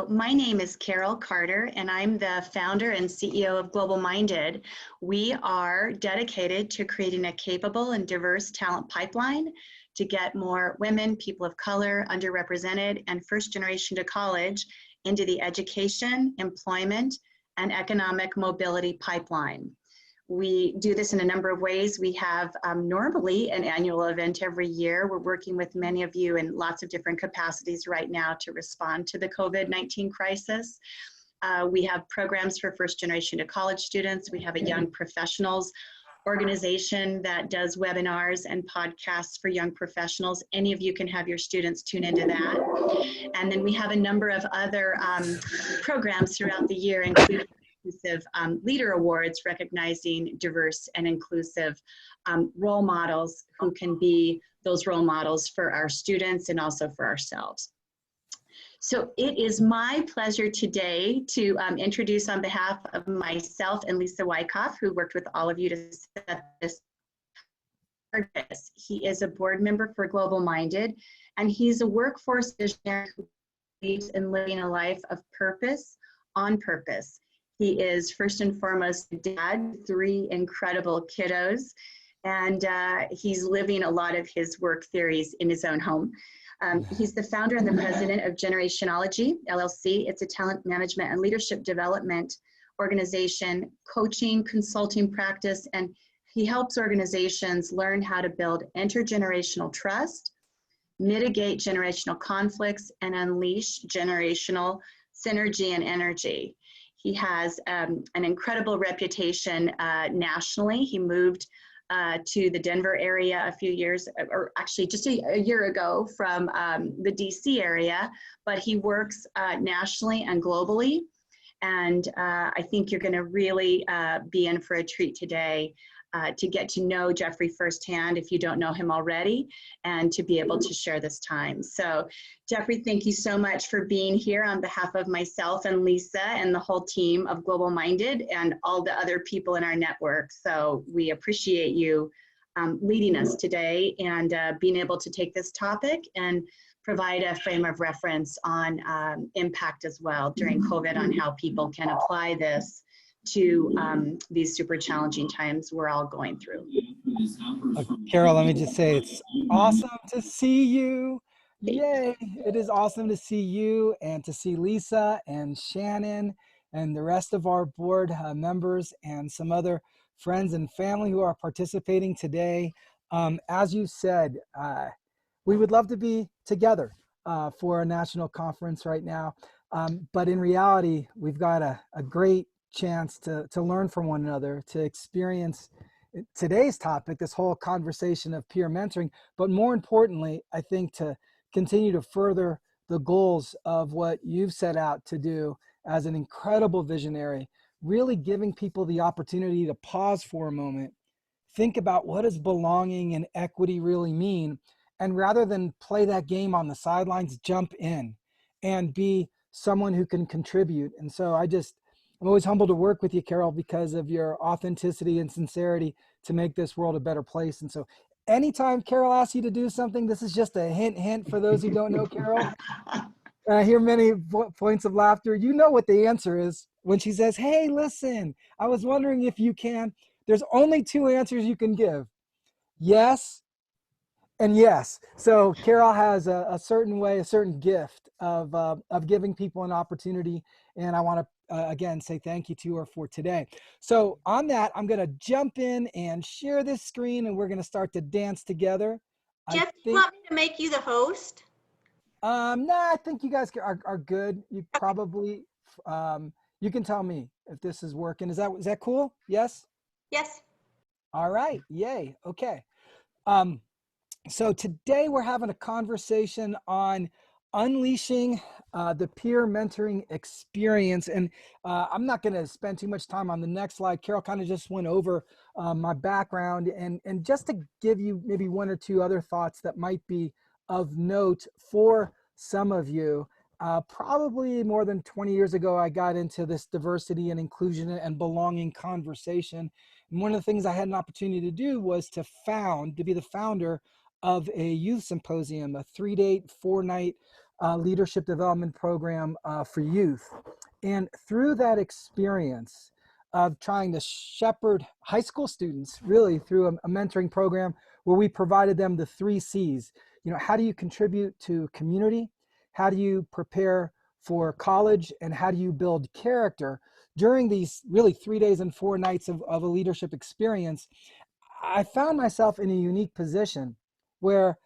So my name is Carol Carter, and I'm the founder and CEO of Global Minded. We are dedicated to creating a capable and diverse talent pipeline to get more women, people of color, underrepresented, and first generation to college into the education, employment, and economic mobility pipeline. We do this in a number of ways. We have normally an annual event every year. We're working with many of you in lots of different capacities right now to respond to the COVID-19 crisis. We have programs for first generation to college students. We have a young professionals organization that does webinars and podcasts for young professionals. Any of you can have your students tune into that. And then we have a number of other programs throughout the year, including inclusive leader awards, recognizing diverse and inclusive role models who can be those role models for our students and also for ourselves. So it is my pleasure today to introduce on behalf of myself and Lisa Wyckoff, who worked with all of you to set this. He is a board member for Global Minded, and he's a workforce visionary who believes in living a life of purpose on purpose. He is first and foremost a dad, 3 incredible kiddos, and he's living a lot of his work theories in his own home. He's the founder and the president of Generationology, LLC. It's a talent management and leadership development organization, coaching, consulting practice, and he helps organizations learn how to build intergenerational trust, mitigate generational conflicts, and unleash generational synergy and energy. He has an incredible reputation nationally. He moved to the Denver area a few years, or actually just a year ago from the DC area, but he works nationally and globally. And I think you're gonna really be in for a treat today to get to know Jeffrey firsthand if you don't know him already, and to be able to share this time. So Jeffrey, thank you so much for being here on behalf of myself and Lisa and the whole team of Global Minded and all the other people in our network. So we appreciate you leading us today and being able to take this topic and provide a frame of reference on impact as well during COVID, on how people can apply this to these super challenging times we're all going through. Carol, let me just say it's awesome to see you. Yay! It is awesome to see you and to see Lisa and Shannon and the rest of our board members and some other friends and family who are participating today. As you said, we would love to be together for a national conference right now, but in reality, we've got a great chance to learn from one another, to experience today's topic, this whole conversation of peer mentoring, but more importantly, I think to continue to further the goals of what you've set out to do as an incredible visionary, really giving people the opportunity to pause for a moment, think about what does belonging and equity really mean, and rather than play that game on the sidelines, jump in and be someone who can contribute. And so I'm always humbled to work with you, Carol, because of your authenticity and sincerity to make this world a better place. And so anytime Carol asks you to do something, this is just a hint for those who don't know Carol. I hear many points of laughter. You know what the answer is when she says, hey, listen, I was wondering if you can. There's only 2 answers you can give. Yes and yes. So Carol has a certain way, a certain gift of giving people an opportunity. And I want to again, say thank you to her for today. So on that, I'm going to jump in and share this screen, and we're going to start to dance together. Jeff, do you want me to make you the host? No, I think you guys are good. You probably, you can tell me if this is working. Is that cool? Yes? Yes. All right. Yay. Okay. So today we're having a conversation on unleashing the peer mentoring experience. And I'm not going to spend too much time on the next slide. Carol kind of just went over my background and just to give you maybe 1 or 2 other thoughts that might be of note for some of you. Probably more than 20 years ago, I got into this diversity and inclusion and belonging conversation. And one of the things I had an opportunity to do was to be the founder of a youth symposium, a 3-day, 4-night leadership development program for youth. And through that experience of trying to shepherd high school students really through a mentoring program where we provided them the 3 C's, how do you contribute to community? How do you prepare for college? And how do you build character? During these really 3 days and 4 nights of a leadership experience, I found myself in a unique position where,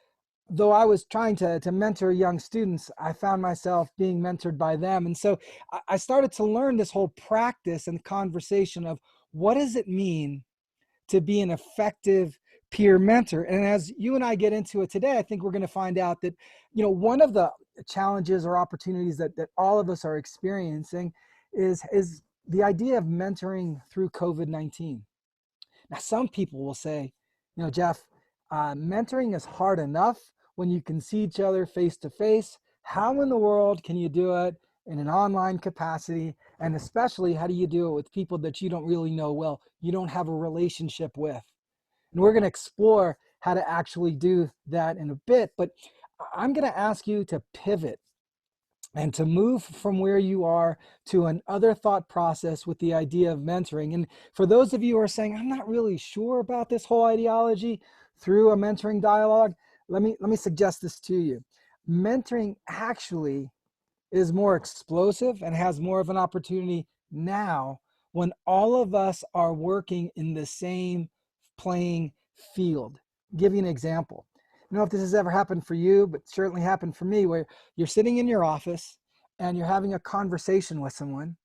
though I was trying to mentor young students, I found myself being mentored by them. And so I started to learn this whole practice and conversation of what does it mean to be an effective peer mentor. And as you and I get into it today, I think we're going to find out that, one of the challenges or opportunities that all of us are experiencing is the idea of mentoring through COVID-19. Now, some people will say, Jeff, mentoring is hard enough when you can see each other face to face. How in the world can you do it in an online capacity? And especially, how do you do it with people that you don't really know well, you don't have a relationship with? And we're going to explore how to actually do that in a bit. But I'm going to ask you to pivot and to move from where you are to another thought process with the idea of mentoring. And for those of you who are saying, I'm not really sure about this whole ideology through a mentoring dialogue, let me suggest this to you. Mentoring actually is more explosive and has more of an opportunity now when all of us are working in the same playing field. I'll give you an example. I don't know if this has ever happened for you, but certainly happened for me, where you're sitting in your office and you're having a conversation with someone,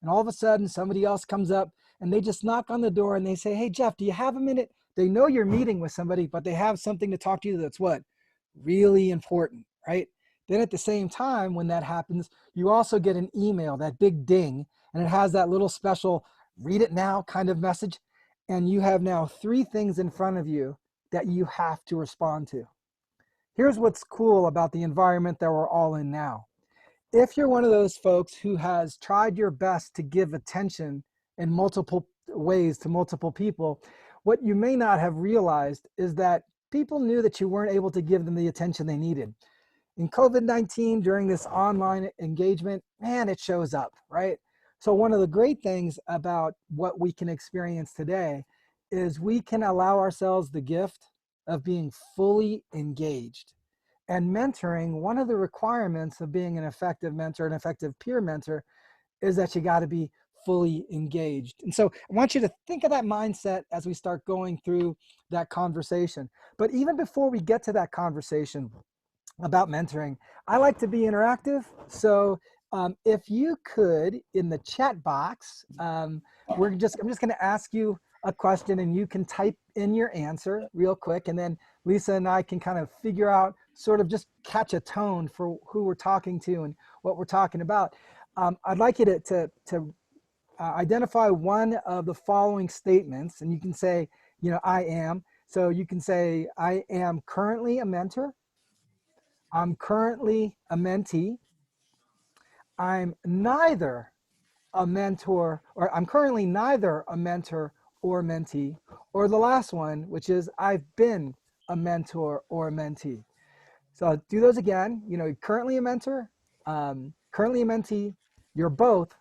and all of a sudden somebody else comes up and they just knock on the door and they say, hey, Jeff, do you have a minute? They know you're meeting with somebody, but they have something to talk to you that's what? Really important, right? Then at the same time, when that happens, you also get an email, that big ding, and it has that little special read it now kind of message. And you have now 3 things in front of you that you have to respond to. Here's what's cool about the environment that we're all in now. If you're one of those folks who has tried your best to give attention in multiple ways to multiple people, what you may not have realized is that people knew that you weren't able to give them the attention they needed. In COVID-19, during this online engagement, man, it shows up, right? So one of the great things about what we can experience today is we can allow ourselves the gift of being fully engaged. And mentoring, one of the requirements of being an effective mentor, an effective peer mentor, is that you got to be fully engaged. And so I want you to think of that mindset as we start going through that conversation. But even before we get to that conversation about mentoring, I like to be interactive. So if you could, in the chat box, I'm just going to ask you a question and you can type in your answer real quick. And then Lisa and I can kind of figure out, sort of just catch a tone for who we're talking to and what we're talking about. I'd like you to identify one of the following statements, and you can say, I am. So you can say, I am currently a mentor. I'm currently a mentee. I'm neither a mentor, or I'm currently neither a mentor or mentee. Or the last one, which is I've been a mentor or a mentee. So I'll do those again. Currently a mentor, currently a mentee, you're both,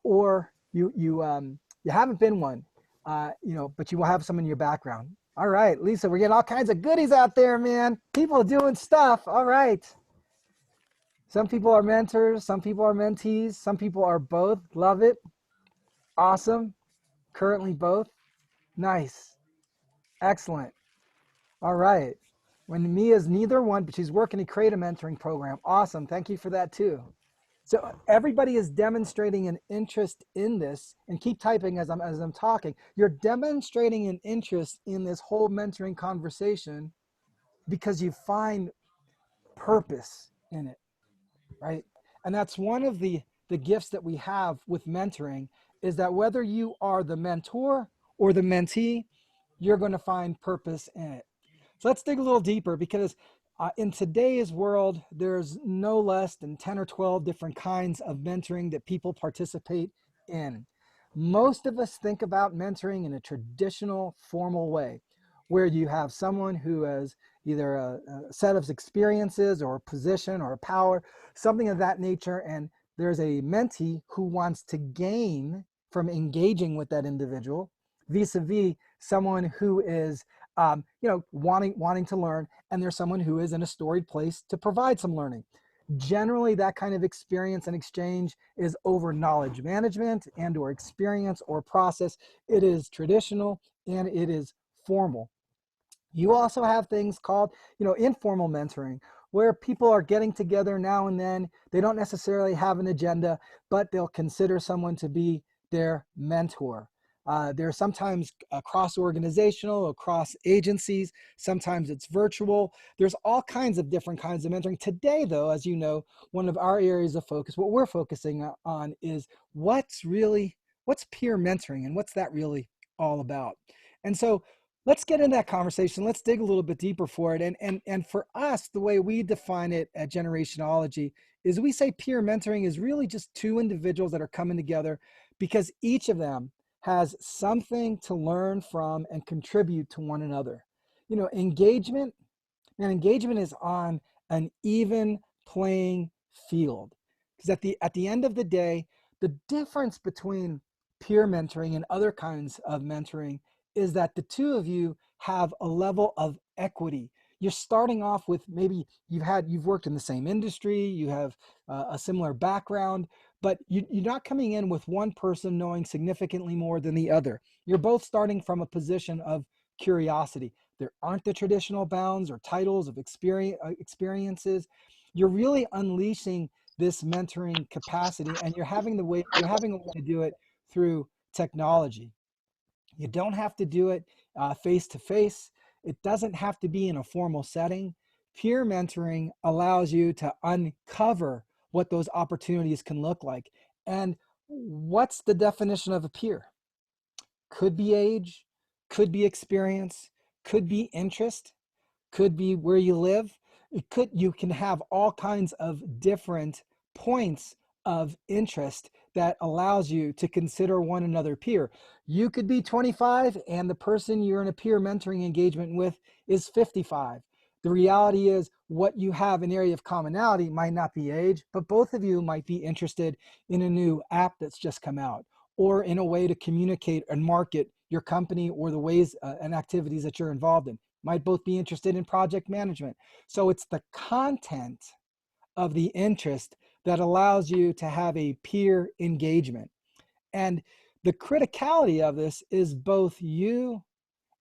or you haven't been one, but you will have some in your background. All right, Lisa, we're getting all kinds of goodies out there, man. People doing stuff. All right. Some people are mentors, some people are mentees, some people are both. Love it. Awesome. Currently both. Nice. Excellent. All right. When Mia's neither one, but she's working to create a mentoring program. Awesome. Thank you for that too. So everybody is demonstrating an interest in this, and keep typing as I'm talking. You're demonstrating an interest in this whole mentoring conversation because you find purpose in it, right? And that's one of the gifts that we have with mentoring, is that whether you are the mentor or the mentee, you're going to find purpose in it. So let's dig a little deeper, because in today's world, there's no less than 10 or 12 different kinds of mentoring that people participate in. Most of us think about mentoring in a traditional, formal way, where you have someone who has either a set of experiences or a position or a power, something of that nature. And there's a mentee who wants to gain from engaging with that individual, vis-a-vis someone who is wanting to learn, and there's someone who is in a storied place to provide some learning. Generally, that kind of experience and exchange is over knowledge management and or experience or process. It is traditional and it is formal. You also have things called, informal mentoring, where people are getting together now and then. They don't necessarily have an agenda, but they'll consider someone to be their mentor. They're sometimes cross-organizational, across agencies. Sometimes it's virtual. There's all kinds of different kinds of mentoring. Today, though, as you know, one of our areas of focus, what we're focusing on is what's peer mentoring and what's that really all about. And so let's get into that conversation. Let's dig a little bit deeper for it. And for us, the way we define it at Generationology is we say peer mentoring is really just two individuals that are coming together because each of them has something to learn from and contribute to one another. Engagement is on an even playing field. Because at the end of the day, the difference between peer mentoring and other kinds of mentoring is that the two of you have a level of equity. You're starting off with maybe you've worked in the same industry, you have a similar background, but you're not coming in with one person knowing significantly more than the other. You're both starting from a position of curiosity. There aren't the traditional bounds or titles of experiences. You're really unleashing this mentoring capacity, and you're having a way to do it through technology. You don't have to do it face to face. It doesn't have to be in a formal setting. Peer mentoring allows you to uncover what those opportunities can look like. And what's the definition of a peer? Could be age, could be experience, could be interest, could be where you live. You can have all kinds of different points of interest that allows you to consider one another peer. You could be 25 and the person you're in a peer mentoring engagement with is 55. The reality is what you have an area of commonality might not be age, but both of you might be interested in a new app that's just come out, or in a way to communicate and market your company or the ways and activities that you're involved in. Might both be interested in project management. So it's the content of the interest that allows you to have a peer engagement. And the criticality of this is both you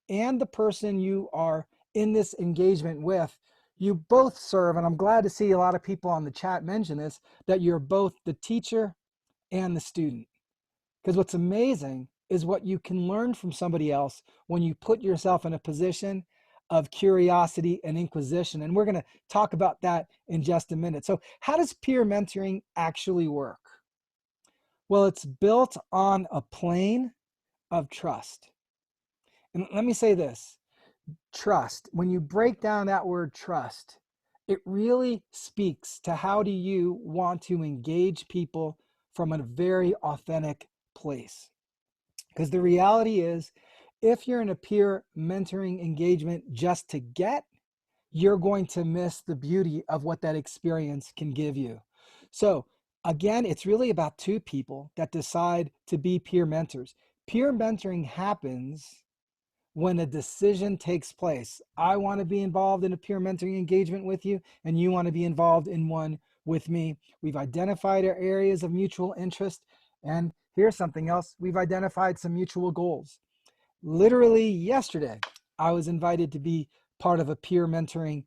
and the person you are in this engagement with, you both serve, and I'm glad to see a lot of people on the chat mention this, that you're both the teacher and the student. Because what's amazing is what you can learn from somebody else when you put yourself in a position of curiosity and inquisition. And we're going to talk about that in just a minute. So how does peer mentoring actually work? Well, it's built on a plane of trust. And let me say this, trust, when you break down that word trust, it really speaks to how do you want to engage people from a very authentic place. Because the reality is, if you're in a peer mentoring engagement just to get, you're going to miss the beauty of what that experience can give you. So again, it's really about two people that decide to be peer mentors. Peer mentoring happens when a decision takes place. I want to be involved in a peer mentoring engagement with you, and you want to be involved in one with me. We've identified our areas of mutual interest, and here's something else. We've identified some mutual goals. Literally yesterday, I was invited to be part of a peer mentoring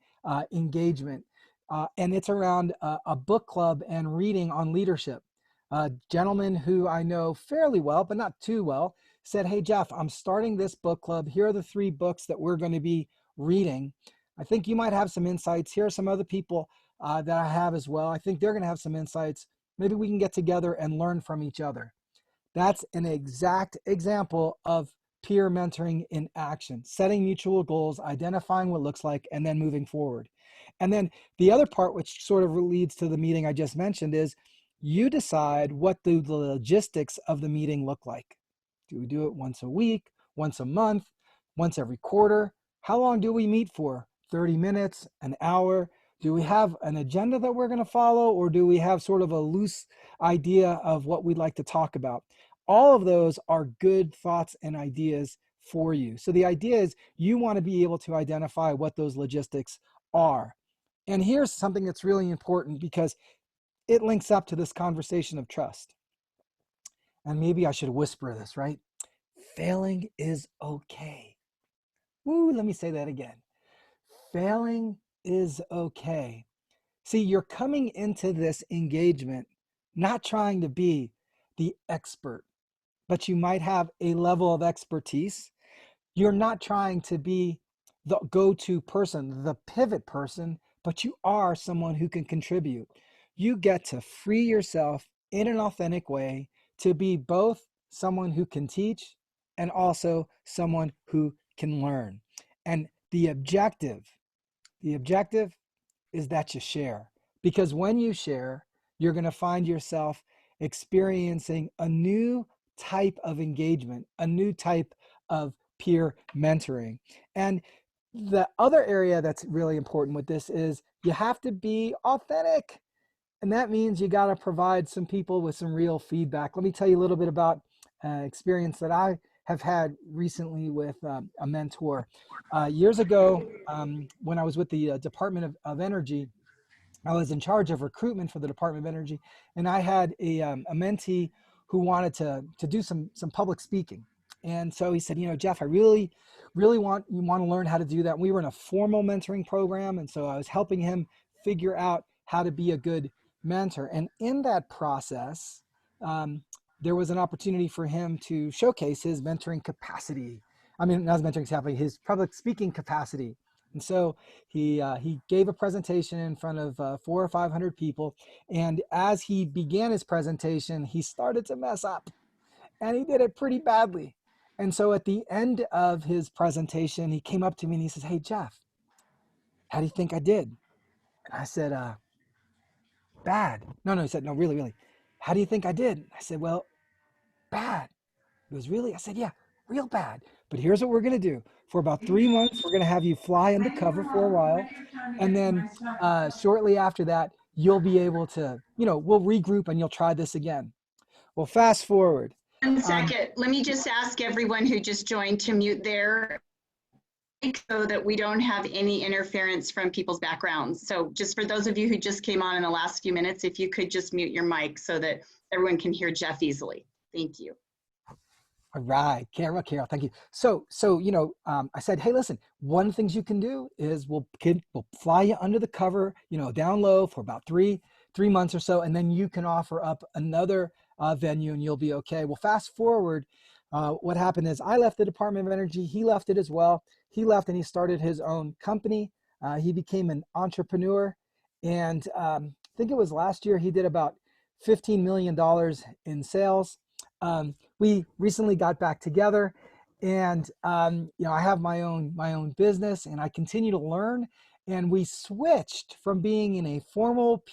engagement, and it's around a book club and reading on leadership. A gentleman who I know fairly well, but not too well, said, "Hey, Jeff, I'm starting this book club. Here are the 3 books that we're going to be reading. I think you might have some insights. Here are some other people that I have as well. I think they're going to have some insights. Maybe we can get together and learn from each other." That's an exact example of peer mentoring in action, setting mutual goals, identifying what it looks like, and then moving forward. And then the other part, which sort of leads to the meeting I just mentioned, is you decide what the logistics of the meeting look like. Do we do it once a week, once a month, once every quarter? How long do we meet for? 30 minutes, an hour? Do we have an agenda that we're going to follow, or do we have sort of a loose idea of what we'd like to talk about? All of those are good thoughts and ideas for you. So the idea is you want to be able to identify what those logistics are. And here's something that's really important because it links up to this conversation of trust. And maybe I should whisper this, right? Failing is okay. Woo, let me say that again. Failing is okay. See, you're coming into this engagement not trying to be the expert, but you might have a level of expertise. You're not trying to be the go-to person, the pivot person, but you are someone who can contribute. You get to free yourself in an authentic way to be both someone who can teach and also someone who can learn. And the objective is that you share. Because when you share, you're going to find yourself experiencing a new type of engagement, a new type of peer mentoring. And the other area that's really important with this is you have to be authentic. And that means you got to provide some people with some real feedback. Let me tell you a little bit about experience that I have had recently with a mentor. Years ago, when I was with the Department of Energy, I was in charge of recruitment for the Department of Energy, and I had a mentee who wanted to do some public speaking. And so he said, you know, Jeff, I really want to learn how to do that. We were in a formal mentoring program, and so I was helping him figure out how to be a good mentor. And in that process, there was an opportunity for him to showcase his mentoring capacity. I mean, not his mentoring capacity, his public speaking capacity. And so he gave a presentation in front of 400 or 500 people. And as he began his presentation, he started to mess up, and he did it pretty badly. And so at the end of his presentation, he came up to me and he says, "Hey, Jeff, how do you think I did?" And I said, "Bad." No, he said, "No, really. How do you think I did?" I said, "Well, bad." He goes, "Really?" I said, "Yeah, real bad. But here's what we're going to do. For about 3 months, we're going to have you fly undercover for a while. And then shortly after that, you'll be able to, we'll regroup and you'll try this again." Well, fast forward. 1 second. Let me just ask everyone who just joined to mute their mic so that we don't have any interference from people's backgrounds. So just for those of you who just came on in the last few minutes, if you could just mute your mic so that everyone can hear Jeff easily. Thank you. All right, Carol, thank you. So I said, hey, listen, one of the things you can do is we'll fly you under the cover, down low for about three months or so, and then you can offer up another venue and you'll be okay. Well, fast forward, what happened is I left the Department of Energy. He left it as well. He left and he started his own company. He became an entrepreneur, and I think it was last year he did about $15 million in sales. We recently got back together, and I have my own business, and I continue to learn. And we switched from being in a formal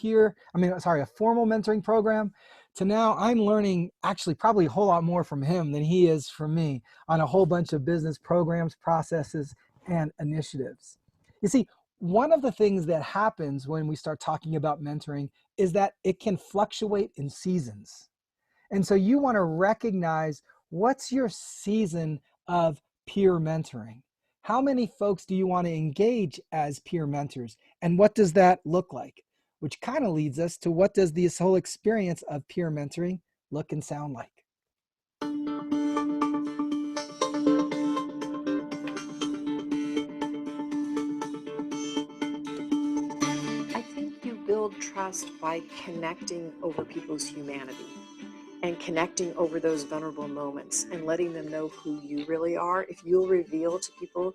mentoring program to now I'm learning actually probably a whole lot more from him than he is from me on a whole bunch of business programs, processes, and initiatives. You see, one of the things that happens when we start talking about mentoring is that it can fluctuate in seasons. And so you want to recognize what's your season of peer mentoring. How many folks do you want to engage as peer mentors? And what does that look like? Which kind of leads us to what does this whole experience of peer mentoring look and sound like? I think you build trust by connecting over people's humanity and connecting over those vulnerable moments and letting them know who you really are. If you'll reveal to people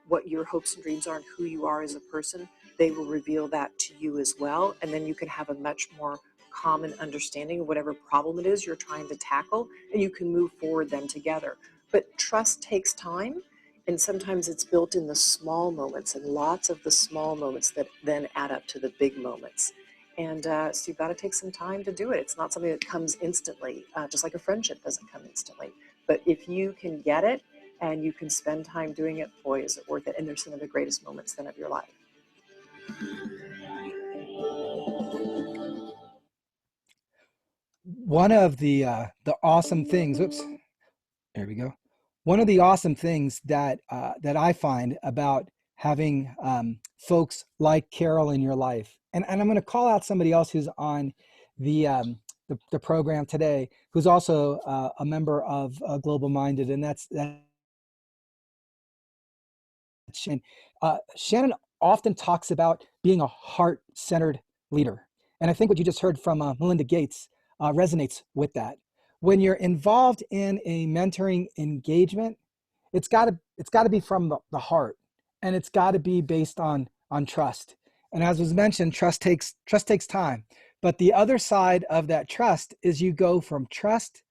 what your hopes and dreams are and who you are as a person, they will reveal that to you as well. And then you can have a much more common understanding of whatever problem it is you're trying to tackle, and you can move forward then together. But trust takes time, and sometimes it's built in the small moments, and lots of the small moments that then add up to the big moments. And so you've got to take some time to do it. It's not something that comes instantly, just like a friendship doesn't come instantly. But if you can get it, and you can spend time doing it, boy, is it worth it. And they're some of the greatest moments then of your life. One of the awesome things, whoops, there we go. One of the awesome things that I find about having folks like Carol in your life, and I'm going to call out somebody else who's on the program today, who's also a member of Global Minded, and that's Shannon. Shannon often talks about being a heart-centered leader, and I think what you just heard from Melinda Gates resonates with that. When you're involved in a mentoring engagement, it's got to be from the heart, and it's got to be based on trust. And as was mentioned, trust takes time. But the other side of that trust is you go from trust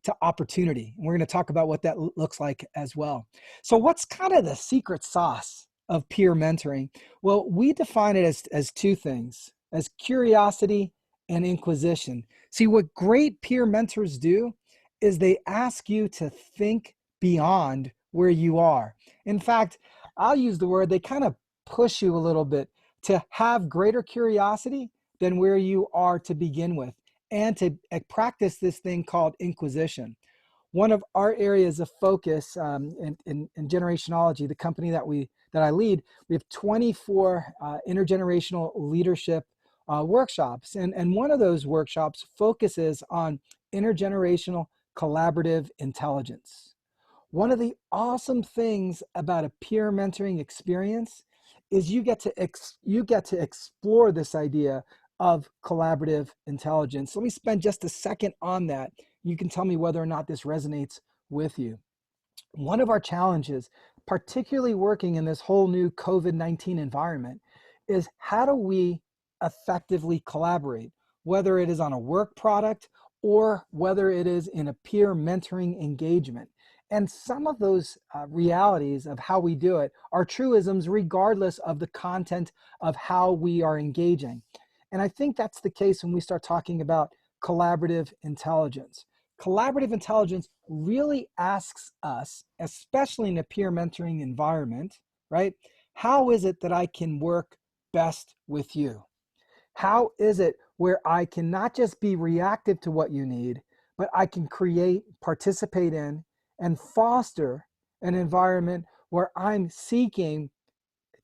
to opportunity. And we're going to talk about what that looks like as well. So what's kind of the secret sauce of peer mentoring? Well, we define it as two things, as curiosity and inquisition. See, what great peer mentors do is they ask you to think beyond where you are. In fact, I'll use the word, they kind of push you a little bit to have greater curiosity than where you are to begin with, and to practice this thing called inquisition. One of our areas of focus in Generationology, the company that I lead, we have 24 intergenerational leadership workshops. And one of those workshops focuses on intergenerational collaborative intelligence. One of the awesome things about a peer mentoring experience is you get to explore this idea of collaborative intelligence. Let me spend just a second on that. You can tell me whether or not this resonates with you. One of our challenges, particularly working in this whole new COVID-19 environment, is how do we effectively collaborate, whether it is on a work product or whether it is in a peer mentoring engagement. And some of those realities of how we do it are truisms regardless of the content of how we are engaging. And I think that's the case when we start talking about collaborative intelligence. Collaborative intelligence really asks us, especially in a peer mentoring environment, right? How is it that I can work best with you? How is it where I can not just be reactive to what you need, but I can create, participate in, and foster an environment where I'm seeking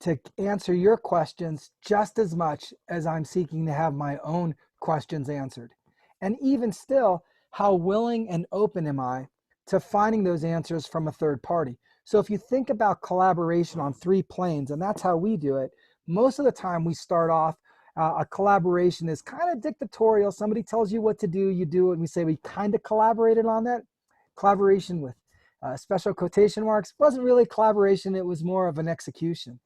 to answer your questions just as much as I'm seeking to have my own questions answered. And even still, how willing and open am I to finding those answers from a third party? So if you think about collaboration on 3 planes, and that's how we do it, most of the time we start off, a collaboration is kind of dictatorial. Somebody tells you what to do, you do it, and we say we kind of collaborated on that. Collaboration with special quotation marks wasn't really collaboration, it was more of an execution.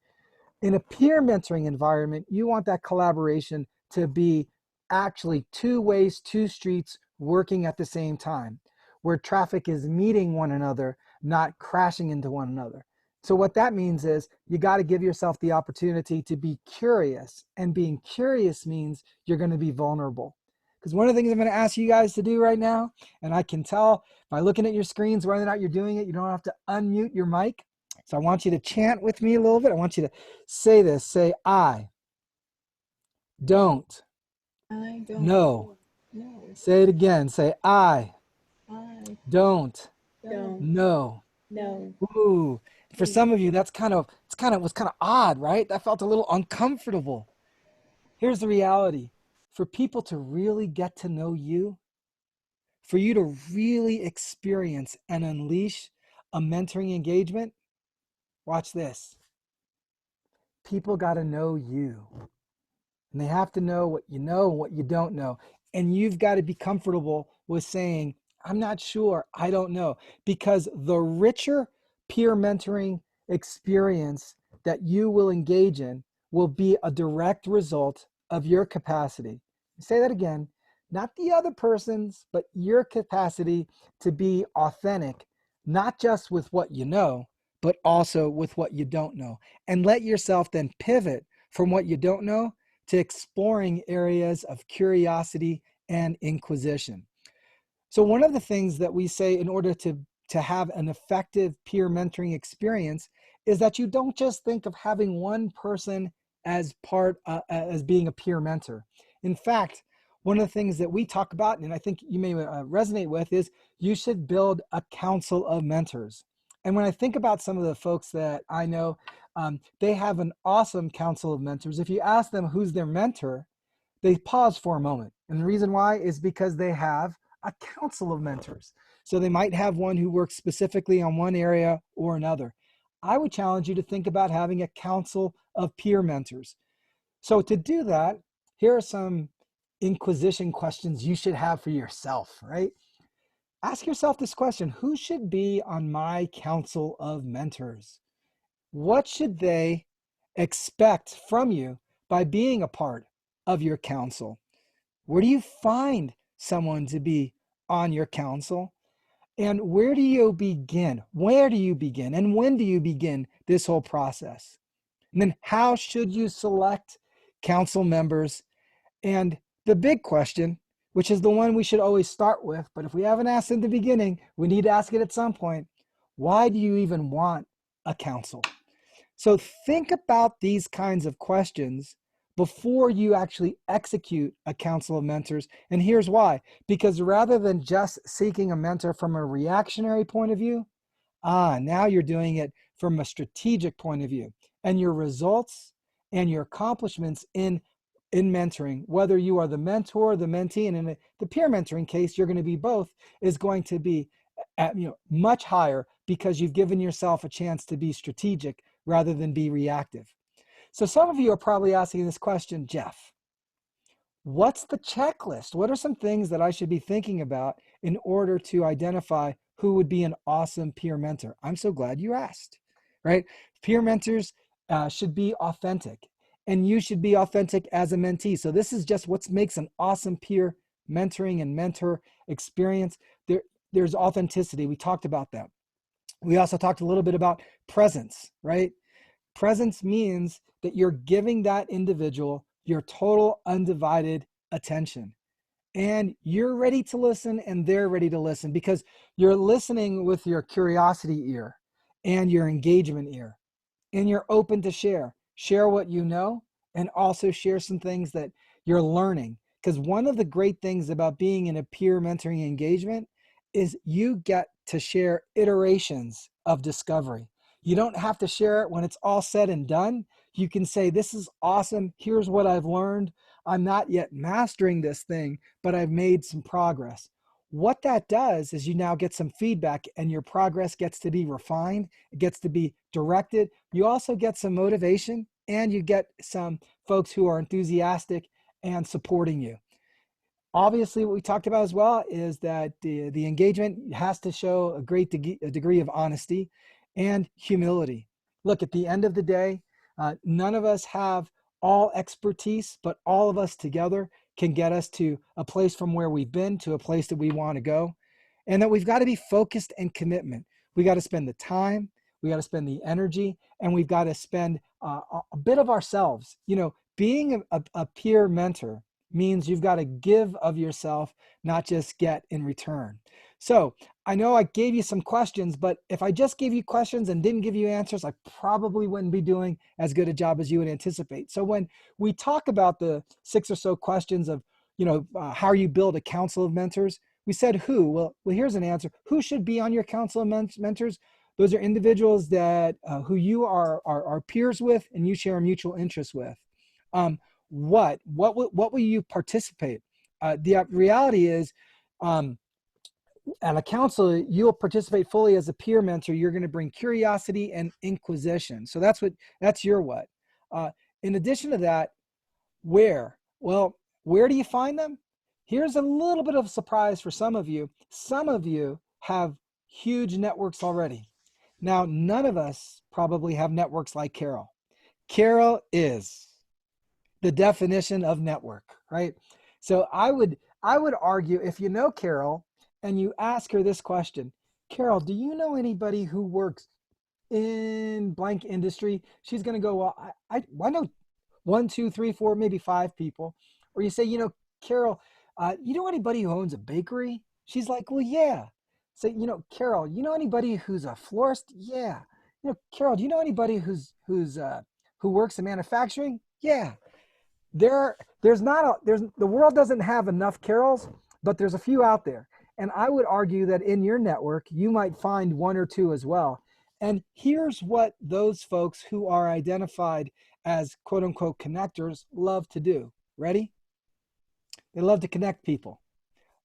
In a peer mentoring environment, you want that collaboration to be actually 2 ways, 2 streets working at the same time, where traffic is meeting one another, not crashing into one another. So what that means is you got to give yourself the opportunity to be curious, and being curious means you're going to be vulnerable. Because one of the things I'm going to ask you guys to do right now, and I can tell by looking at your screens whether or not you're doing it, you don't have to unmute your mic. So I want you to chant with me a little bit. I want you to say this. Say, I don't know. Say it again. Say, I don't know. Ooh. For some of you, was kind of odd, right? That felt a little uncomfortable. Here's the reality. For people to really get to know you, for you to really experience and unleash a mentoring engagement, watch this. People got to know you. And they have to know what you know and what you don't know. And you've got to be comfortable with saying, I'm not sure, I don't know. Because the richer peer mentoring experience that you will engage in will be a direct result of your capacity. Say that again, not the other person's, but your capacity to be authentic, not just with what you know, but also with what you don't know. And let yourself then pivot from what you don't know to exploring areas of curiosity and inquisition. So one of the things that we say in order to to have an effective peer mentoring experience is that you don't just think of having one person as as being a peer mentor. In fact, one of the things that we talk about, and I think you may resonate with, is you should build a council of mentors. And when I think about some of the folks that I know, they have an awesome council of mentors. If you ask them who's their mentor, they pause for a moment. And the reason why is because they have a council of mentors. So they might have one who works specifically on one area or another. I would challenge you to think about having a council of peer mentors. So to do that, here are some Inquisition questions you should have for yourself, right? Ask yourself this question: who should be on my council of mentors? What should they expect from you by being a part of your council? Where do you find someone to be on your council? And where do you begin? Where do you begin? And when do you begin this whole process? And then how should you select council members? And the big question, which is the one we should always start with, but if we haven't asked in the beginning, we need to ask it at some point: why do you even want a council? So think about these kinds of questions before you actually execute a council of mentors. And here's why: because rather than just seeking a mentor from a reactionary point of view, now you're doing it from a strategic point of view. And your results and your accomplishments in mentoring, whether you are the mentor, the mentee, and in the peer mentoring case, you're going to be both, is going to be at, much higher, because you've given yourself a chance to be strategic rather than be reactive. So some of you are probably asking this question: Jeff, what's the checklist? What are some things that I should be thinking about in order to identify who would be an awesome peer mentor? I'm so glad you asked, right? Peer mentors should be authentic, and you should be authentic as a mentee. So this is just what makes an awesome peer mentoring and mentor experience. There's authenticity. We talked about that. We also talked a little bit about presence, right? Presence means that you're giving that individual your total undivided attention, and you're ready to listen and they're ready to listen, because you're listening with your curiosity ear and your engagement ear, and you're open to share what you know, and also share some things that you're learning. Because one of the great things about being in a peer mentoring engagement is you get to share iterations of discovery. You don't have to share it when it's all said and done. You can say, this is awesome. Here's what I've learned. I'm not yet mastering this thing, but I've made some progress. What that does is you now get some feedback, and your progress gets to be refined. It gets to be directed. You also get some motivation, and you get some folks who are enthusiastic and supporting you. Obviously, what we talked about as well is that the engagement has to show a great degree of honesty and humility. Look, at the end of the day, none of us have all expertise, but all of us together can get us to a place from where we've been to a place that we want to go. And that we've got to be focused and commitment. We got to spend the time, we got to spend the energy, and we've got to spend a bit of ourselves. Being a peer mentor means you've got to give of yourself, not just get in return. So I know I gave you some questions, but if I just gave you questions and didn't give you answers, I probably wouldn't be doing as good a job as you would anticipate. So when we talk about the 6 or so questions of, how you build a council of mentors, we said who. Well, here's an answer. Who should be on your council of mentors? Those are individuals that who you are peers with and you share a mutual interest with. What will you participate? The reality is, at a council, you'll participate fully as a peer mentor. You're going to bring curiosity and inquisition. So that's your what. In addition to that, where? Well, where do you find them? Here's a little bit of a surprise for some of you. Some of you have huge networks already. Now, none of us probably have networks like Carol. Carol is the definition of network, right? So I would argue, if you know Carol and you ask her this question: Carol, do you know anybody who works in blank industry? She's going to go, well, I know 1, 2, 3, 4, maybe 5 people. Or you say, Carol, you know anybody who owns a bakery? She's like, well, yeah. Say, Carol, you know anybody who's a florist? Yeah. Carol, do you know anybody who works in manufacturing? Yeah. The world doesn't have enough Carols, but there's a few out there. And I would argue that in your network, you might find one or two as well. And here's what those folks who are identified as quote unquote connectors love to do. Ready? They love to connect people.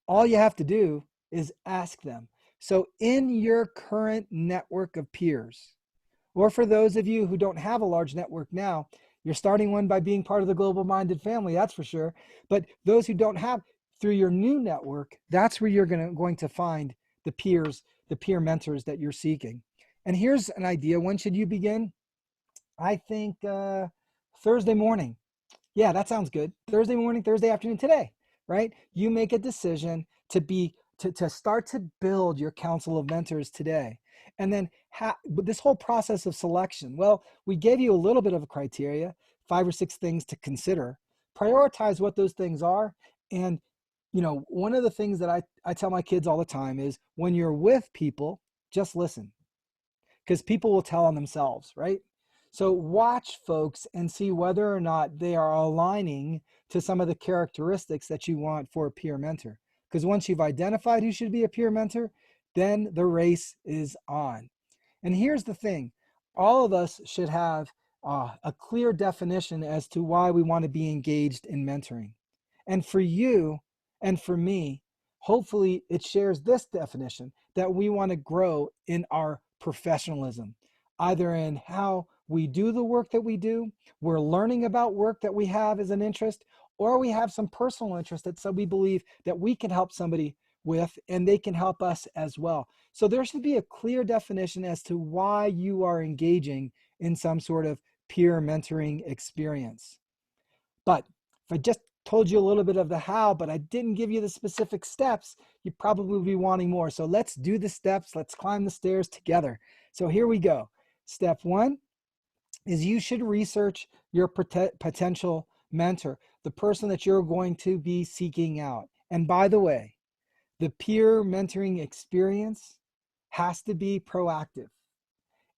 All you have to do is ask them. So in your current network of peers, or for those of you who don't have a large network now, you're starting one by being part of the global minded family, that's for sure. But those who don't have, through your new network, that's where you're going to find the peers, the peer mentors that you're seeking. And here's an idea. When should you begin? I think Thursday morning. Yeah, that sounds good. Thursday morning, Thursday afternoon, today, right? You make a decision to start to build your council of mentors today. And then this whole process of selection, well, we gave you a little bit of a criteria, 5 or 6 things to consider. Prioritize what those things are. And, one of the things that I tell my kids all the time is when you're with people, just listen, because people will tell on themselves, right? So watch folks and see whether or not they are aligning to some of the characteristics that you want for a peer mentor. Because once you've identified who should be a peer mentor, then the race is on. And here's the thing. All of us should have a clear definition as to why we want to be engaged in mentoring. And for you and for me, hopefully it shares this definition, that we want to grow in our professionalism, either in how we do the work that we do, we're learning about work that we have as an interest, or we have some personal interest that we believe that we can help somebody with and they can help us as well. So there should be a clear definition as to why you are engaging in some sort of peer mentoring experience. But if I just told you a little bit of the how, but I didn't give you the specific steps, you probably will be wanting more. So let's do the steps. Let's climb the stairs together. So here we go. Step 1 is you should research your potential mentor, the person that you're going to be seeking out. And by the way, the peer mentoring experience has to be proactive.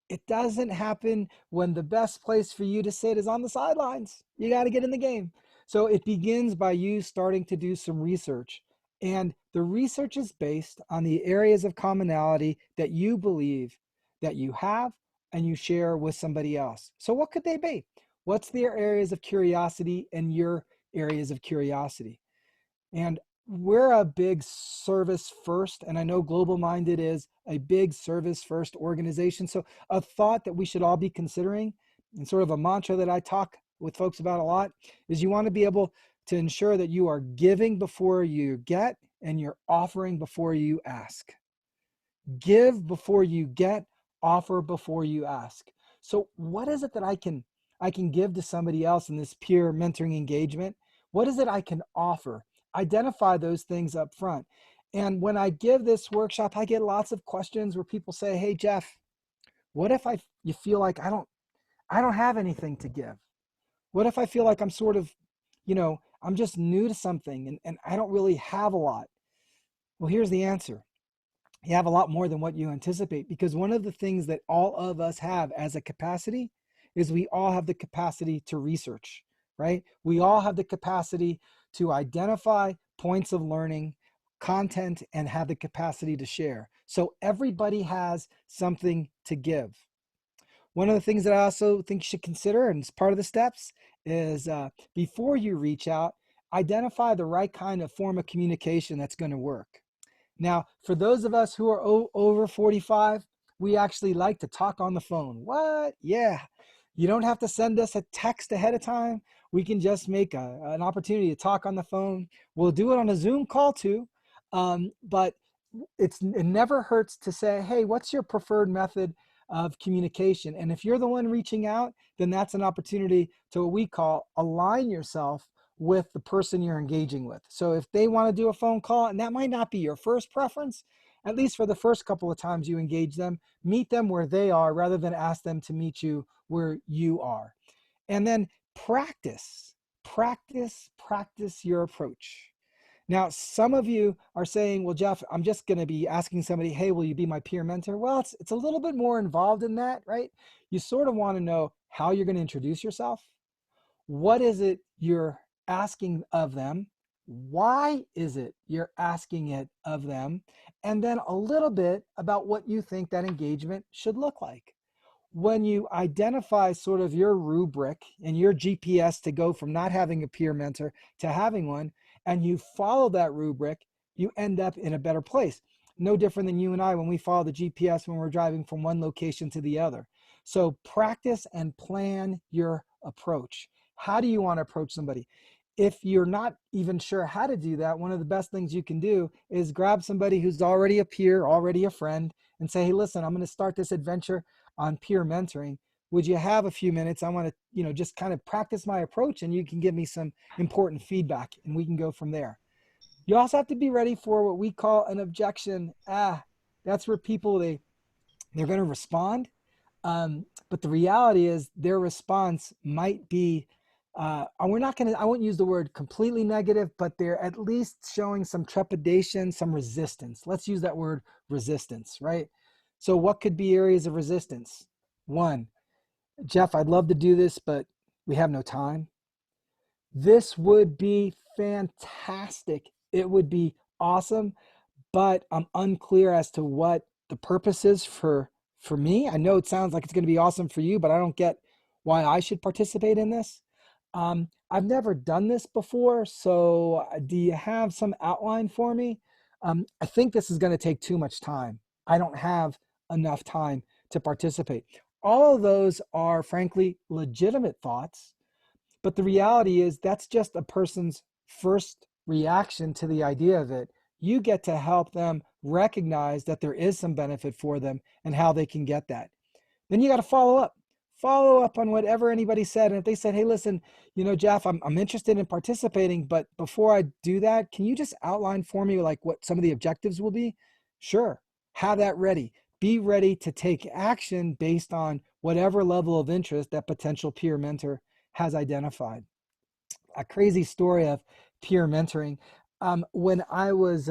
It doesn't happen when the best place for you to sit is on the sidelines. You got to get in the game. So it begins by you starting to do some research. And the research is based on the areas of commonality that you believe that you have and you share with somebody else. So what could they be? What's their areas of curiosity and your areas of curiosity? And we're a big service first, and I know Global Minded is a big service first organization. So a thought that we should all be considering, and sort of a mantra that I talk with folks about a lot, is you want to be able to ensure that you are giving before you get and you're offering before you ask. Give before you get, offer before you ask. So what is it that I can give to somebody else in this peer mentoring engagement? What is it I can offer? Identify those things up front. And when I give this workshop, I get lots of questions where people say, "Hey Jeff, what if you feel like I don't have anything to give? What if I feel like I'm sort of, I'm just new to something and I don't really have a lot?" Well, here's the answer. You have a lot more than what you anticipate, because one of the things that all of us have as a capacity is we all have the capacity to research, right? We all have the capacity to identify points of learning, content, and have the capacity to share. So everybody has something to give. One of the things that I also think you should consider, and it's part of the steps, is before you reach out, identify the right kind of form of communication that's going to work. Now, for those of us who are over 45, we actually like to talk on the phone. What? Yeah. You don't have to send us a text ahead of time. We can just make an opportunity to talk on the phone. We'll do it on a Zoom call too. But it never hurts to say, "Hey, what's your preferred method of communication?" And if you're the one reaching out, then that's an opportunity to what we call align yourself with the person you're engaging with. So if they want to do a phone call, and that might not be your first preference, at least for the first couple of times you engage them, meet them where they are rather than ask them to meet you where you are. And then practice your approach. Now, some of you are saying, well, Jeff, I'm just going to be asking somebody, hey, will you be my peer mentor? Well, it's a little bit more involved in that, right? You sort of want to know how you're going to introduce yourself. What is it you're asking of them? Why is it you're asking it of them? And then a little bit about what you think that engagement should look like. When you identify sort of your rubric and your GPS to go from not having a peer mentor to having one, and you follow that rubric, you end up in a better place. No different than you and I when we follow the GPS when we're driving from one location to the other. So practice and plan your approach. How do you want to approach somebody? If you're not even sure how to do that, one of the best things you can do is grab somebody who's already a peer, already a friend, and say, hey, listen, I'm going to start this adventure on peer mentoring. Would you have a few minutes? I want to, just kind of practice my approach, and you can give me some important feedback, and we can go from there. You also have to be ready for what we call an objection. That's where people, they're going to respond. But the reality is their response might be, I won't use the word completely negative, but they're at least showing some trepidation, some resistance. Let's use that word resistance, right? So what could be areas of resistance? One, Jeff, I'd love to do this, but we have no time. This would be fantastic. It would be awesome, but I'm unclear as to what the purpose is for me. I know it sounds like it's going to be awesome for you, but I don't get why I should participate in this. I've never done this before, so do you have some outline for me? I think this is going to take too much time. I don't have enough time to participate. All of those are frankly legitimate thoughts, but the reality is that's just a person's first reaction to the idea of it. You get to help them recognize that there is some benefit for them and how they can get that. Then you got to follow up on whatever anybody said. And if they said, hey, listen, Jeff, I'm interested in participating, but before I do that, can you just outline for me like what some of the objectives will be? Sure. Have that ready. Be ready to take action based on whatever level of interest that potential peer mentor has identified. A crazy story of peer mentoring. When I was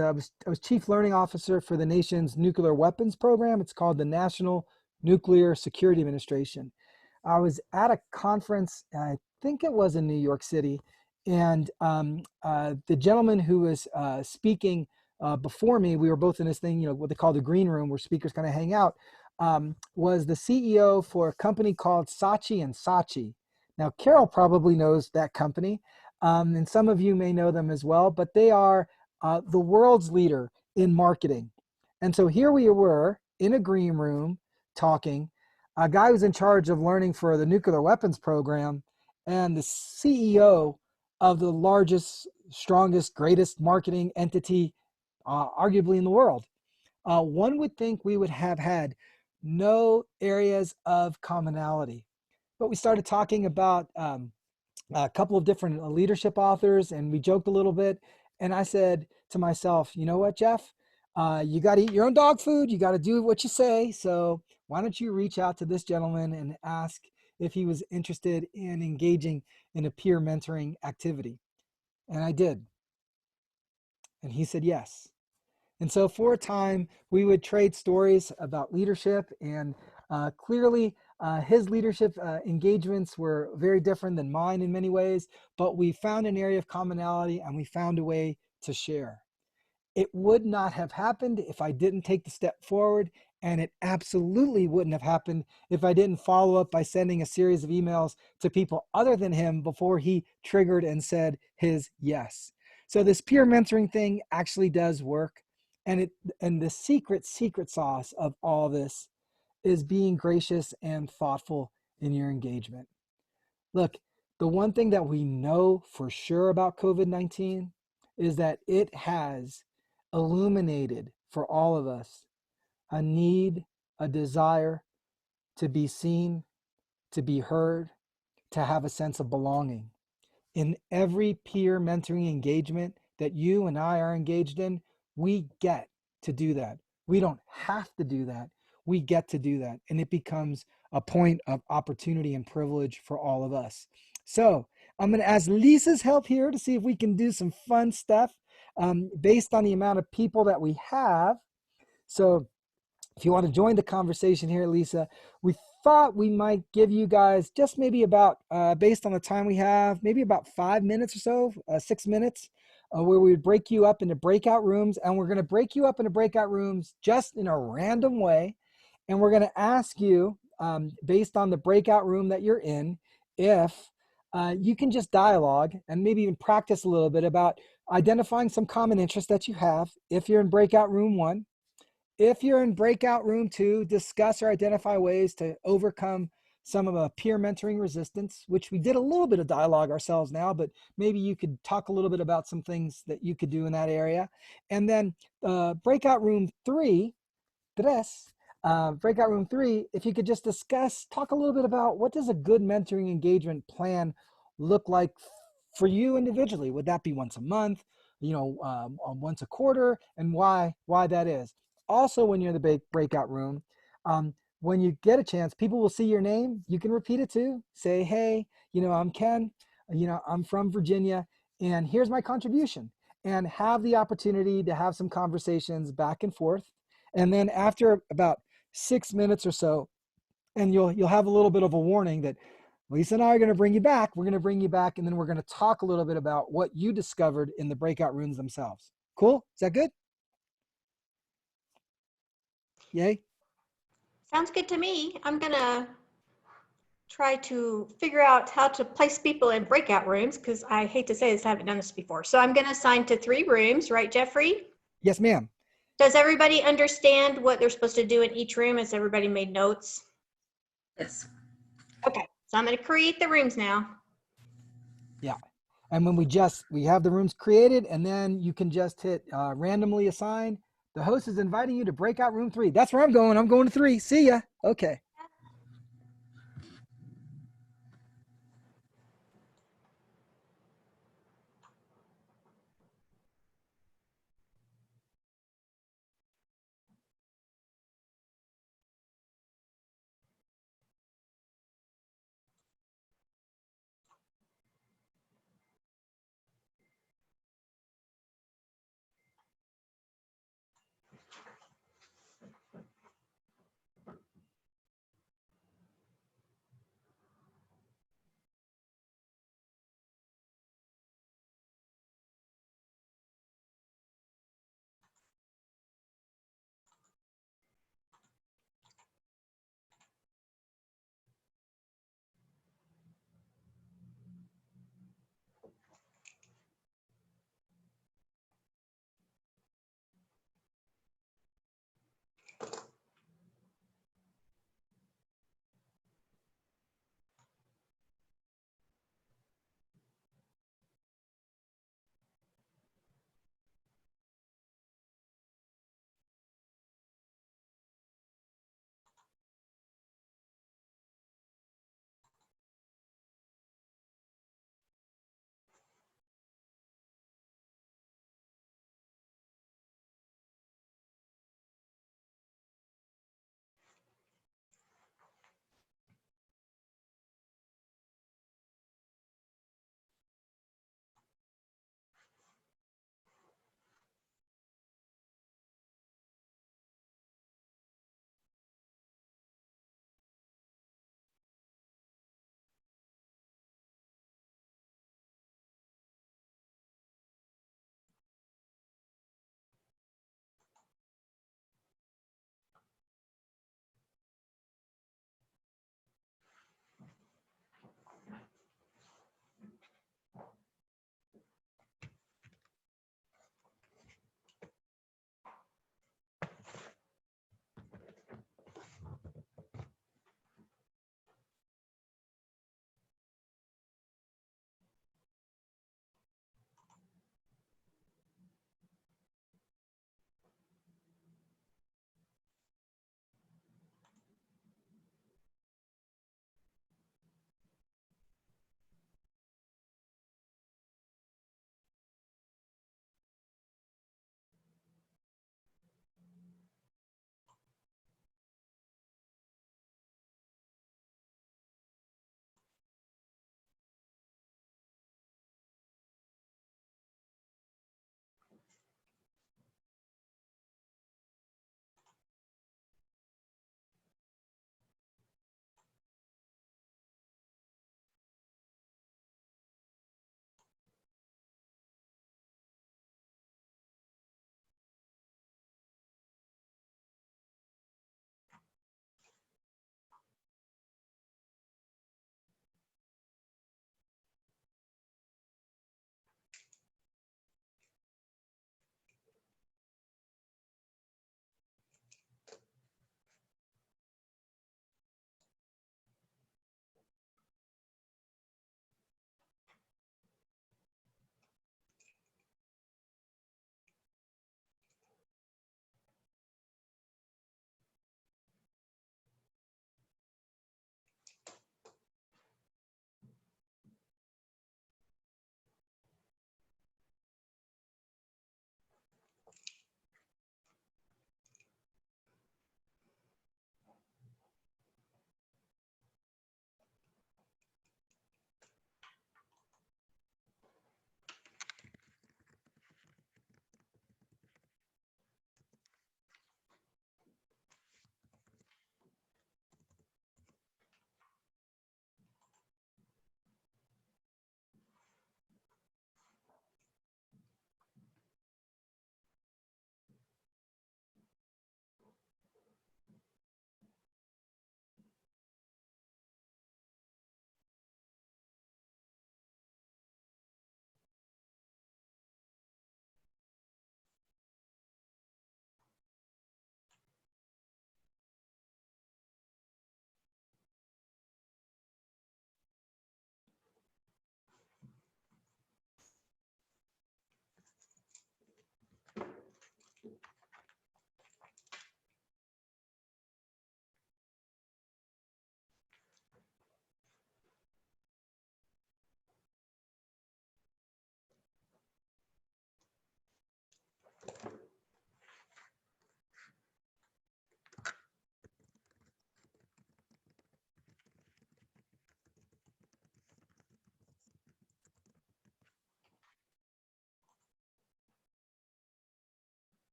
chief learning officer for the nation's nuclear weapons program. It's called the National Nuclear Security Administration. I was at a conference, I think it was in New York City, and the gentleman who was speaking before me, we were both in this thing, what they call the green room, where speakers kind of hang out, was the CEO for a company called Saatchi & Saatchi. Now, Carol probably knows that company, and some of you may know them as well, but they are the world's leader in marketing. And so here we were in a green room talking, a guy who's in charge of learning for the nuclear weapons program, and the CEO of the largest, strongest, greatest marketing entity, arguably in the world. One would think we would have had no areas of commonality. But we started talking about a couple of different leadership authors, and we joked a little bit. And I said to myself, you know what, Jeff? You got to eat your own dog food. You got to do what you say. So why don't you reach out to this gentleman and ask if he was interested in engaging in a peer mentoring activity? And I did. And he said yes. And so for a time, we would trade stories about leadership, and clearly his leadership engagements were very different than mine in many ways, but we found an area of commonality and we found a way to share. It would not have happened if I didn't take the step forward, and it absolutely wouldn't have happened if I didn't follow up by sending a series of emails to people other than him before he triggered and said his yes. So this peer mentoring thing actually does work. And the secret sauce of all this is being gracious and thoughtful in your engagement. Look, the one thing that we know for sure about COVID-19 is that it has illuminated for all of us a need, a desire to be seen, to be heard, to have a sense of belonging. In every peer mentoring engagement that you and I are engaged in, we get to do that. We don't have to do that. We get to do that. And it becomes a point of opportunity and privilege for all of us. So I'm going to ask Lisa's help here to see if we can do some fun stuff. based on the amount of people that we have. So if you want to join the conversation here, Lisa, we thought we might give you guys just maybe about, based on the time we have, maybe about 5 minutes or so, 6 minutes, where we would break you up into breakout rooms. And we're going to break you up into breakout rooms just in a random way. And we're going to ask you, based on the breakout room that you're in, if you can just dialogue and maybe even practice a little bit about identifying some common interest that you have. If you're in breakout room 1, if you're in breakout room 2, discuss or identify ways to overcome some of a peer mentoring resistance, which we did a little bit of dialogue ourselves now, but maybe you could talk a little bit about some things that you could do in that area. And then breakout room 3, breakout room 3, if you could just talk a little bit about what does a good mentoring engagement plan look like for you individually? Would that be once a month, once a quarter, and why that is? Also, when you're in the breakout room, when you get a chance, people will see your name. You can repeat it too. Say, hey, I'm Ken, I'm from Virginia, and here's my contribution. And have the opportunity to have some conversations back and forth. And then after about 6 minutes or so, and you'll have a little bit of a warning that Lisa and I are going to bring you back. We're going to bring you back, and then we're going to talk a little bit about what you discovered in the breakout rooms themselves. Cool? Is that good? Yay? Sounds good to me. I'm gonna try to figure out how to place people in breakout rooms, because I hate to say this, I haven't done this before. So I'm gonna assign to 3 rooms, right, Jeffrey? Yes, ma'am. Does everybody understand what they're supposed to do in each room? Has everybody made notes? Yes. Okay, so I'm gonna create the rooms now. Yeah. And when we have the rooms created, and then you can just hit randomly assign. The host is inviting you to breakout room 3. That's where I'm going. I'm going to 3. See ya. Okay.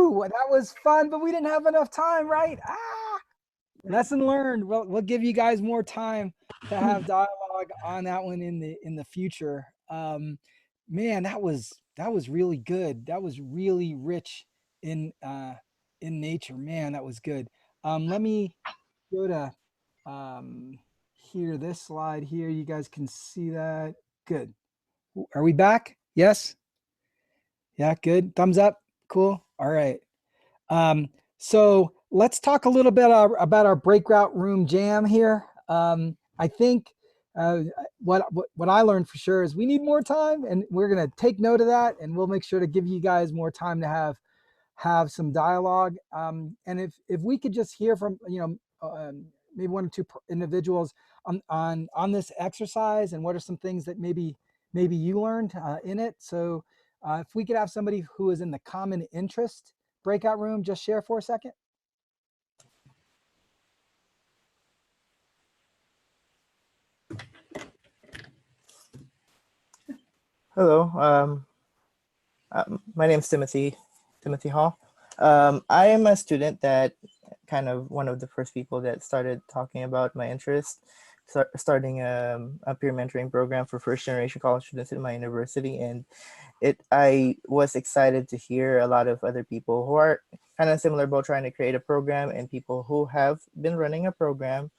Woo, that was fun, but we didn't have enough time, right? Lesson learned. We'll give you guys more time to have dialogue on that one in the future. Man, that was really good. That was really rich in nature. Man, that was good. Let me go to here, this slide here. You guys can see that. Good. Are we back? Yes. Yeah, good. Thumbs up. Cool. All right. So let's talk a little bit about our breakout room jam here. I think what I learned for sure is we need more time, and we're going to take note of that, and we'll make sure to give you guys more time to have some dialogue. And if we could just hear from maybe one or two individuals on this exercise, and what are some things that maybe you learned in it. So if we could have somebody who is in the common interest breakout room just share for a second. Hello, my name is Timothy Hall. I am a student that kind of one of the first people that started talking about my interest, starting a peer mentoring program for first generation college students in my university. And I was excited to hear a lot of other people who are kind of similar about trying to create a program, and people who have been running a program.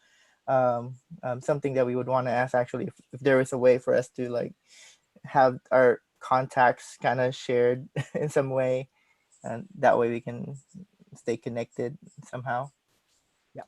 Something that we would want to ask actually, if there is a way for us to like have our contacts kind of shared in some way, and that way we can stay connected somehow. Yeah.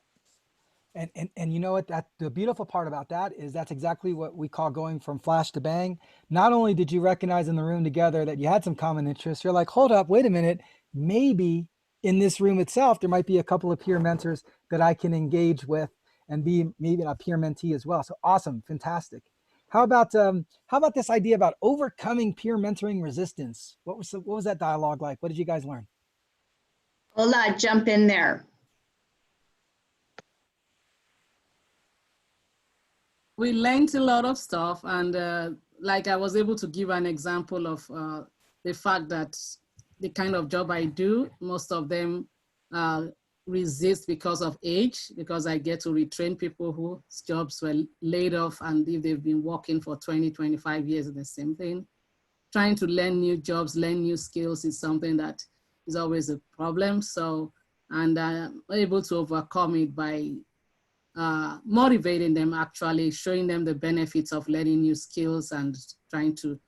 And you know what, that the beautiful part about that is that's exactly what we call going from flash to bang. Not only did you recognize in the room together that you had some common interests, you're like, hold up, wait a minute, maybe in this room itself there might be a couple of peer mentors that I can engage with and be maybe a peer mentee as well. So awesome, fantastic. How about this idea about overcoming peer mentoring resistance? What was that dialogue like? What did you guys learn? Hola, jump in there. We learned a lot of stuff, and like I was able to give an example of the fact that the kind of job I do, most of them resist because of age, because I get to retrain people whose jobs were laid off, and if they've been working for 20, 25 years in the same thing. Trying to learn new jobs, learn new skills is something that is always a problem. So, and I'm able to overcome it by motivating them, actually showing them the benefits of learning new skills and trying to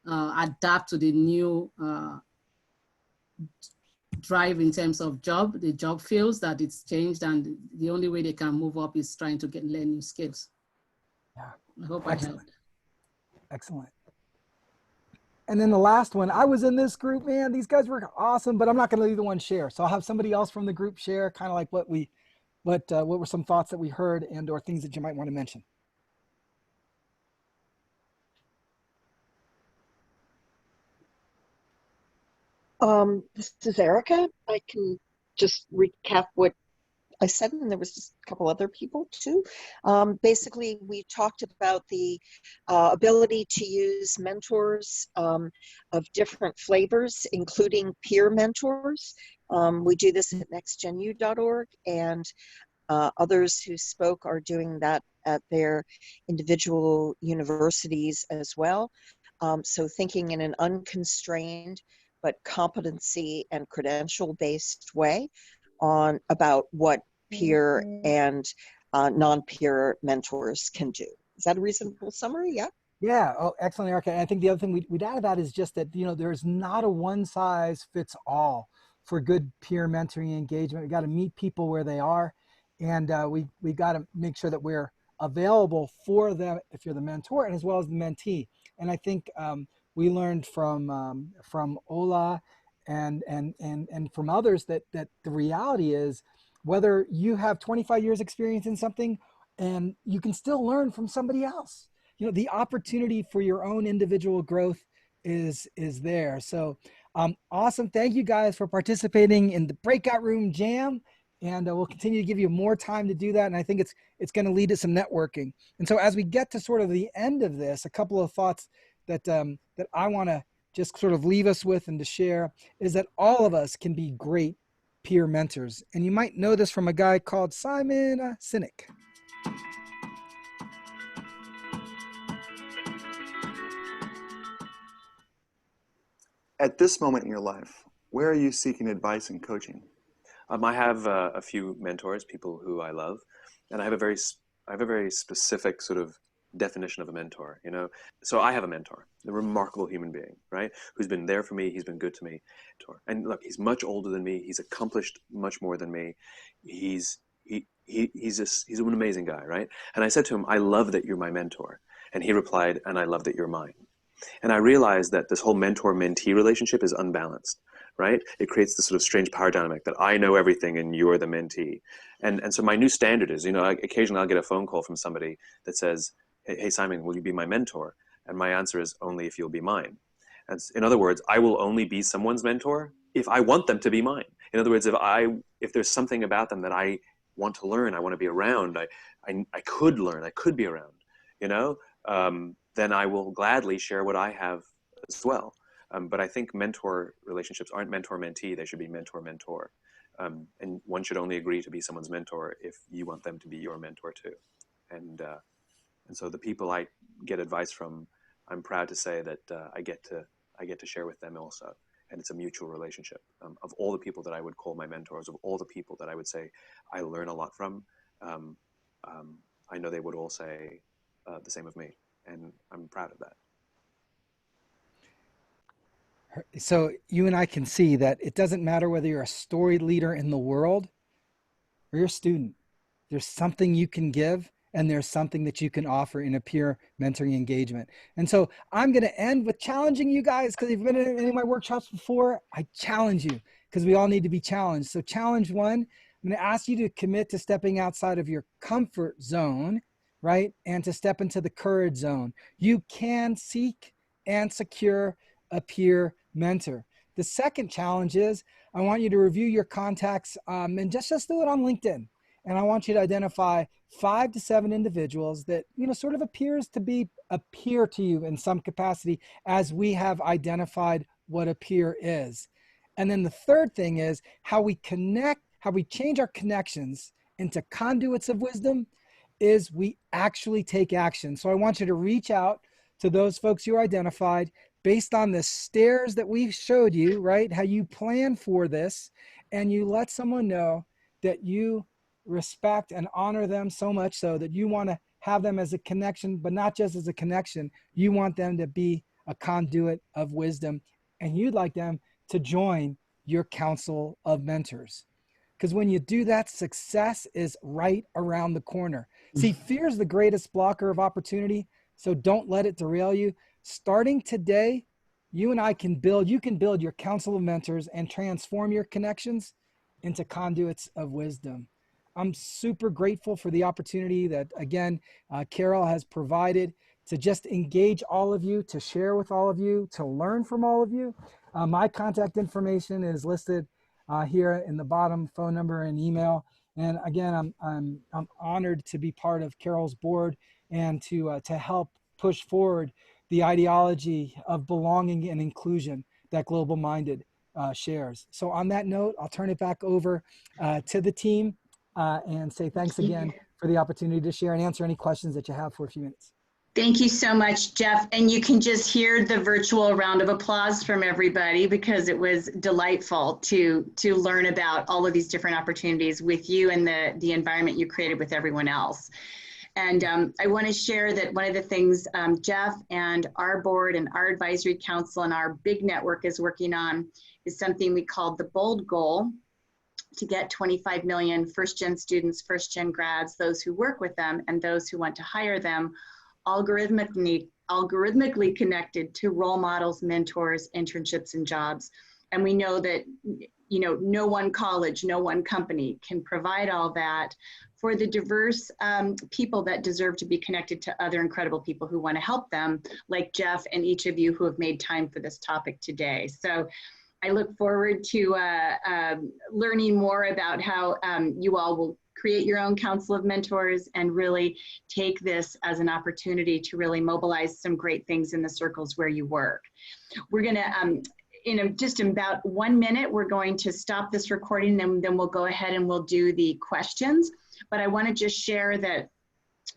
adapt to the new drive in terms of the job feels that it's changed, and the only way they can move up is trying to learn new skills. Yeah, I hope excellent. I helped. Excellent. And then the last one, I was in this group, man, these guys were awesome, but I'm not going to leave the one share. So I'll have somebody else from the group share kind of like what were some thoughts that we heard and or things that you might want to mention. This is Erica. I can just recap what I said, and there was just a couple other people too. Basically, we talked about the ability to use mentors of different flavors, including peer mentors. We do this at nextgenu.org, and others who spoke are doing that at their individual universities as well. So thinking in an unconstrained but competency and credential-based way on about what peer and non-peer mentors can do. Is that a reasonable summary? Yeah. Yeah. Oh, excellent, Erica. And I think the other thing we'd add to that is just that, there's not a one size fits all for good peer mentoring engagement. We got to meet people where they are. And we got to make sure that we're available for them if you're the mentor, and as well as the mentee. And I think we learned from Ola and from others that the reality is, whether you have 25 years experience in something, and you can still learn from somebody else. The opportunity for your own individual growth is there. So awesome. Thank you guys for participating in the Breakout Room Jam. And we'll continue to give you more time to do that. And I think it's going to lead to some networking. And so as we get to sort of the end of this, a couple of thoughts that I want to just sort of leave us with and to share is that all of us can be great peer mentors. And you might know this from a guy called Simon Sinek. At this moment in your life, where are you seeking advice and coaching? I have a few mentors, people who I love, and I have a very specific sort of definition of a mentor, you know. So I have a mentor, a remarkable human being, right, who's been there for me. He's been good to me, and look, he's much older than me. He's accomplished much more than me. He's an amazing guy, right? And I said to him, "I love that you're my mentor," and he replied, "And I love that you're mine." And I realized that this whole mentor-mentee relationship is unbalanced, right? It creates this sort of strange power dynamic that I know everything and you're the mentee. And so my new standard is, you know, occasionally I'll get a phone call from somebody that says, hey, Simon, will you be my mentor? And my answer is only if you'll be mine. And in other words, I will only be someone's mentor if I want them to be mine. In other words, if there's something about them that I want to learn, I want to be around, I could learn, I could be around, you know, then I will gladly share what I have as well. But I think mentor relationships aren't mentor-mentee, they should be mentor-mentor. And one should only agree to be someone's mentor if you want them to be your mentor too. And so the people I get advice from, I'm proud to say that I get to share with them also. And it's a mutual relationship. Of all the people that I would call my mentors, of all the people that I would say I learn a lot from, I know they would all say the same of me. And I'm proud of that. So you and I can see that it doesn't matter whether you're a story leader in the world or you're a student. There's something you can give and there's something that you can offer in a peer mentoring engagement. And so I'm going to end with challenging you guys, because if you've been in any of my workshops before, I challenge you because we all need to be challenged. So challenge one, I'm going to ask you to commit to stepping outside of your comfort zone, right? And to step into the courage zone. You can seek and secure a peer mentor. The second challenge is I want you to review your contacts and just do it on LinkedIn. And I want you to identify 5 to 7 individuals that, you know, sort of appears to be a peer to you in some capacity, as we have identified what a peer is. And then the third thing is how we connect, how we change our connections into conduits of wisdom is we actually take action. So I want you to reach out to those folks you identified based on the stairs that we showed you, right? How you plan for this, and you let someone know that you respect and honor them so much so that you want to have them as a connection, but not just as a connection. You want them to be a conduit of wisdom, and you'd like them to join your council of mentors. Because when you do that, success is right around the corner. See, fear is the greatest blocker of opportunity, so don't let it derail you. Starting today, you and I can build, you can build your council of mentors and transform your connections into conduits of wisdom. I'm super grateful for the opportunity that, again, Carol has provided to just engage all of you, to share with all of you, to learn from all of you. My contact information is listed here in the bottom, phone number and email. And again, I'm honored to be part of Carol's board and to help push forward the ideology of belonging and inclusion that Global Minded shares. So on that note, I'll turn it back over to the team and say thanks again for the opportunity to share and answer any questions that you have for a few minutes. Thank you so much, Jeff. And you can just hear the virtual round of applause from everybody, because it was delightful to learn about all of these different opportunities with you and the environment you created with everyone else. And I want to share that one of the things Jeff and our board and our advisory council and our big network is working on is something we called the BOLD goal, to get 25 million first-gen students, first-gen grads, those who work with them, and those who want to hire them, algorithmically connected to role models, mentors, internships, and jobs. And we know that, you know, no one college, no one company can provide all that for the diverse people that deserve to be connected to other incredible people who want to help them, like Jeff and each of you who have made time for this topic today. So I look forward to learning more about how you all will create your own council of mentors and really take this as an opportunity to really mobilize some great things in the circles where you work. We're going to, in just about 1 minute, we're going to stop this recording, and then we'll go ahead and we'll do the questions. But I want to just share that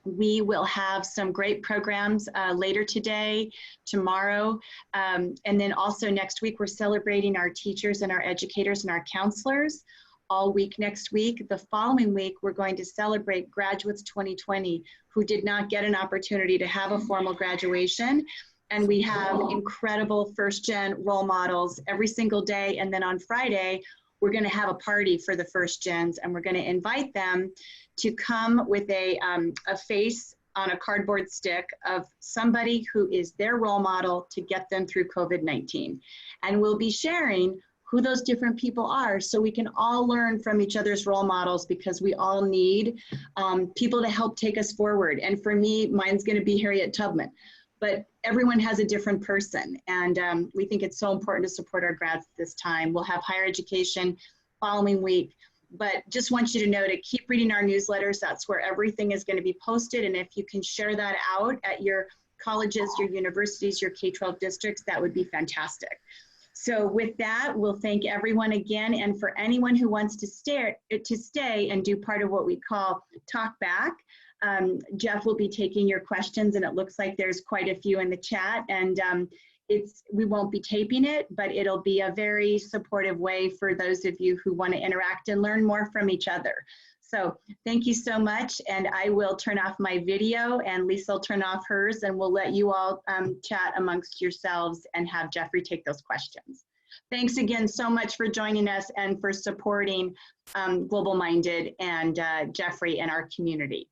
we will have some great programs later today, tomorrow, and then also next week. We're celebrating our teachers and our educators and our counselors all week next week. The following week, we're going to celebrate graduates 2020 who did not get an opportunity to have a formal graduation. And we have incredible first-gen role models every single day. And then on Friday, we're going to have a party for the first gens, and we're going to invite them to come with a face on a cardboard stick of somebody who is their role model to get them through COVID-19. And we'll be sharing who those different people are so we can all learn from each other's role models, because we all need people to help take us forward. And for me, mine's going to be Harriet Tubman. But everyone has a different person, and we think it's so important to support our grads this time. We'll have higher education following week, but just want you to know to keep reading our newsletters. That's where everything is going to be posted, and if you can share that out at your colleges, your universities, your K-12 districts, that would be fantastic. So with that, we'll thank everyone again, and for anyone who wants to stay and do part of what we call Talk Back, Jeff will be taking your questions, and it looks like there's quite a few in the chat, and we won't be taping it, but it'll be a very supportive way for those of you who want to interact and learn more from each other. So thank you so much, and I will turn off my video, and Lisa will turn off hers, and we'll let you all chat amongst yourselves and have Jeffrey take those questions. Thanks again so much for joining us and for supporting Global Minded and Jeffrey and our community.